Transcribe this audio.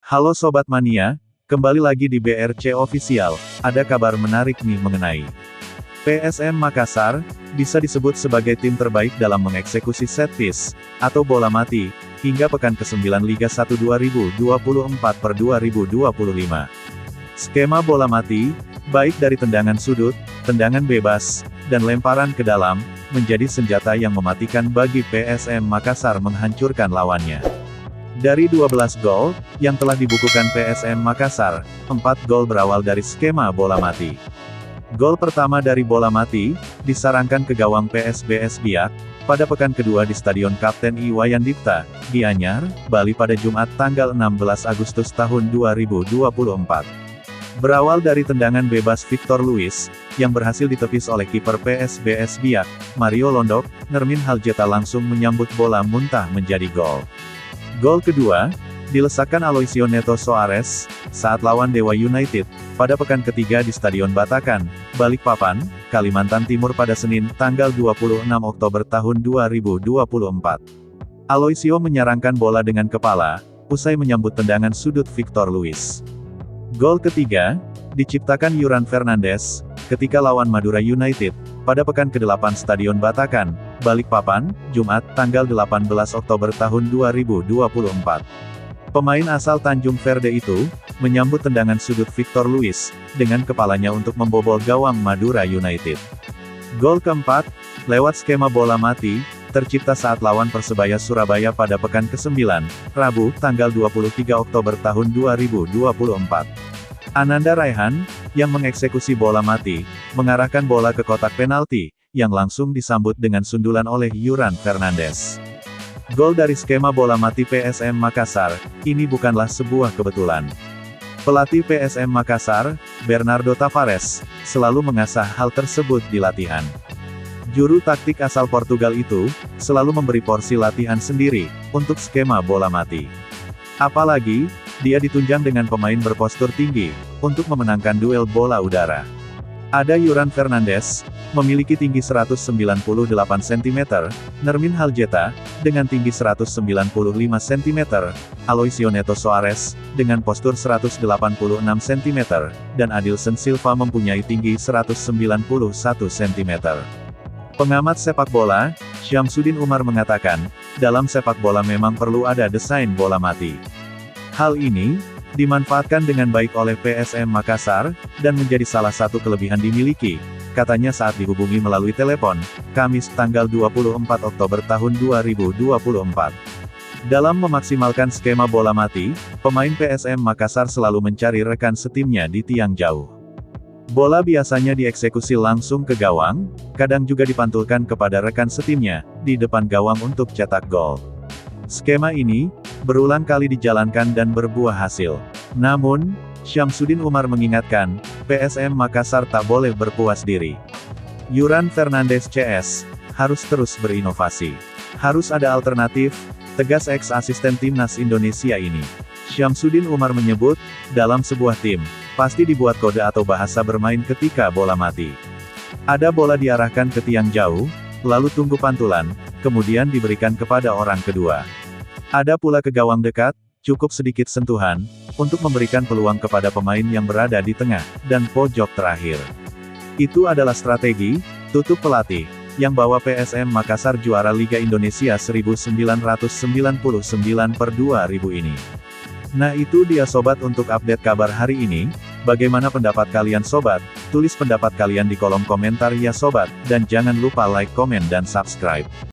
Halo Sobat Mania, kembali lagi di BRC Official. Ada kabar menarik nih mengenai PSM Makassar, bisa disebut sebagai tim terbaik dalam mengeksekusi set piece, atau bola mati, hingga pekan ke-9 Liga 1 2024/2025. Skema bola mati, baik dari tendangan sudut, tendangan bebas, dan lemparan ke dalam, menjadi senjata yang mematikan bagi PSM Makassar menghancurkan lawannya. Dari 12 gol, yang telah dibukukan PSM Makassar, 4 gol berawal dari skema bola mati. Gol pertama dari bola mati, disarangkan ke gawang PSBS Biak, pada pekan kedua di Stadion Kapten Iwayan Dipta, Gianyar, Bali pada Jumat tanggal 16 Agustus tahun 2024. Berawal dari tendangan bebas Victor Luis, yang berhasil ditepis oleh kiper PSBS Biak, Mario Londok, Nermin Haljeta langsung menyambut bola muntah menjadi gol. Gol kedua, dilesakan Aloisio Neto Soares, saat lawan Dewa United, pada pekan ketiga di Stadion Batakan, Balikpapan, Kalimantan Timur pada Senin, tanggal 26 Oktober tahun 2024. Aloisio menyarangkan bola dengan kepala, usai menyambut tendangan sudut Victor Luis. Gol ketiga, diciptakan Yuran Fernandes, ketika lawan Madura United, pada pekan ke-8 Stadion Batakan, Balikpapan, Jumat, tanggal 18 Oktober tahun 2024. Pemain asal Tanjung Verde itu, menyambut tendangan sudut Victor Luis, dengan kepalanya untuk membobol gawang Madura United. Gol keempat, lewat skema bola mati, tercipta saat lawan Persebaya Surabaya pada pekan ke-9, Rabu, tanggal 23 Oktober tahun 2024. Ananda Raihan, yang mengeksekusi bola mati, mengarahkan bola ke kotak penalti, yang langsung disambut dengan sundulan oleh Yuran Fernandes. Gol dari skema bola mati PSM Makassar, ini bukanlah sebuah kebetulan. Pelatih PSM Makassar, Bernardo Tavares, selalu mengasah hal tersebut di latihan. Juru taktik asal Portugal itu, selalu memberi porsi latihan sendiri, untuk skema bola mati. Apalagi, dia ditunjang dengan pemain berpostur tinggi, untuk memenangkan duel bola udara. Ada Yuran Fernandes, memiliki tinggi 198 cm, Nermin Haljeta, dengan tinggi 195 cm, Aloisio Neto Soares, dengan postur 186 cm, dan Adilson Silva mempunyai tinggi 191 cm. Pengamat sepak bola, Syamsuddin Umar mengatakan, dalam sepak bola memang perlu ada desain bola mati. Hal ini, dimanfaatkan dengan baik oleh PSM Makassar, dan menjadi salah satu kelebihan dimiliki, katanya saat dihubungi melalui telepon, Kamis tanggal 24 Oktober tahun 2024. Dalam memaksimalkan skema bola mati, pemain PSM Makassar selalu mencari rekan setimnya di tiang jauh. Bola biasanya dieksekusi langsung ke gawang, kadang juga dipantulkan kepada rekan setimnya, di depan gawang untuk cetak gol. Skema ini, berulang kali dijalankan dan berbuah hasil. Namun, Syamsuddin Umar mengingatkan, PSM Makassar tak boleh berpuas diri. Yuran Fernandes CS, harus terus berinovasi. Harus ada alternatif, tegas ex-asisten timnas Indonesia ini. Syamsuddin Umar menyebut, dalam sebuah tim, pasti dibuat kode atau bahasa bermain ketika bola mati. Ada bola diarahkan ke tiang jauh, lalu tunggu pantulan, kemudian diberikan kepada orang kedua. Ada pula ke gawang dekat, cukup sedikit sentuhan, untuk memberikan peluang kepada pemain yang berada di tengah, dan pojok terakhir. Itu adalah strategi, tutup pelatih, yang bawa PSM Makassar juara Liga Indonesia 1999/2000 ini. Nah itu dia sobat untuk update kabar hari ini, bagaimana pendapat kalian sobat? Tulis pendapat kalian di kolom komentar ya sobat, dan jangan lupa like, komen dan subscribe.